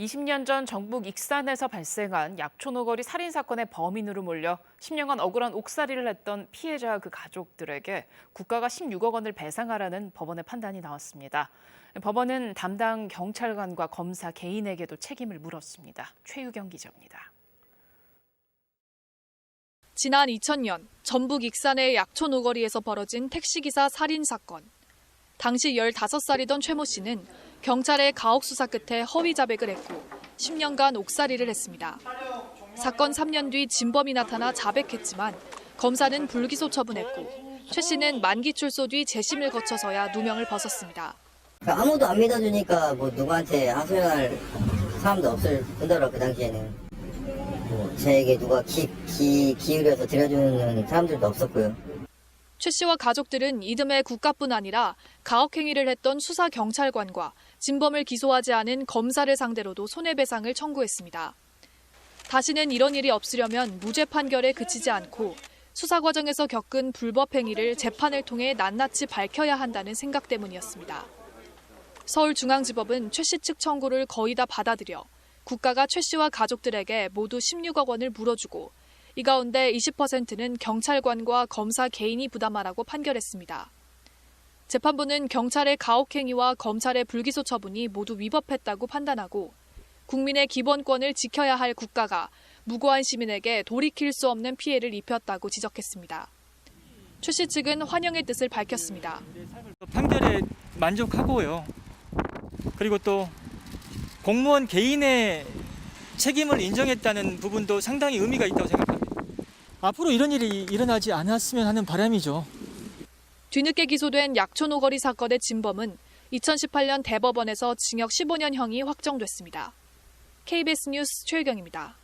20년 전 전북 익산에서 발생한 약촌오거리 살인사건의 범인으로 몰려 10년간 억울한 옥살이를 했던 피해자와 그 가족들에게 국가가 16억 원을 배상하라는 법원의 판단이 나왔습니다. 법원은 담당 경찰관과 검사 개인에게도 책임을 물었습니다. 최유경 기자입니다. 지난 2000년 전북 익산의 약촌오거리에서 벌어진 택시기사 살인사건. 당시 15살이던 최 모 씨는 경찰의 가혹 수사 끝에 허위 자백을 했고 10년간 옥살이를 했습니다. 사건 3년 뒤 진범이 나타나 자백했지만 검사는 불기소 처분했고 최 씨는 만기 출소 뒤 재심을 거쳐서야 누명을 벗었습니다. 아무도 안 믿어주니까 누구한테 하소연할 사람도 없을 뿐더러 그 당시에는 저에게 누가 기울여서 들여주는 사람들도 없었고요. 최 씨와 가족들은 이듬해 국가뿐 아니라 가혹행위를 했던 수사 경찰관과 진범을 기소하지 않은 검사를 상대로도 손해배상을 청구했습니다. 다시는 이런 일이 없으려면 무죄 판결에 그치지 않고 수사 과정에서 겪은 불법 행위를 재판을 통해 낱낱이 밝혀야 한다는 생각 때문이었습니다. 서울중앙지법은 최 씨 측 청구를 거의 다 받아들여 국가가 최 씨와 가족들에게 모두 16억 원을 물어주고 이 가운데 20%는 경찰관과 검사 개인이 부담하라고 판결했습니다. 재판부는 경찰의 가혹행위와 검찰의 불기소 처분이 모두 위법했다고 판단하고 국민의 기본권을 지켜야 할 국가가 무고한 시민에게 돌이킬 수 없는 피해를 입혔다고 지적했습니다. 최 씨 측은 환영의 뜻을 밝혔습니다. 판결에 만족하고요. 그리고 또 공무원 개인의 책임을 인정했다는 부분도 상당히 의미가 있다고 생각합니다. 앞으로 이런 일이 일어나지 않았으면 하는 바람이죠. 뒤늦게 기소된 약촌오거리 사건의 진범은 2018년 대법원에서 징역 15년형이 확정됐습니다. KBS 뉴스 최유경입니다.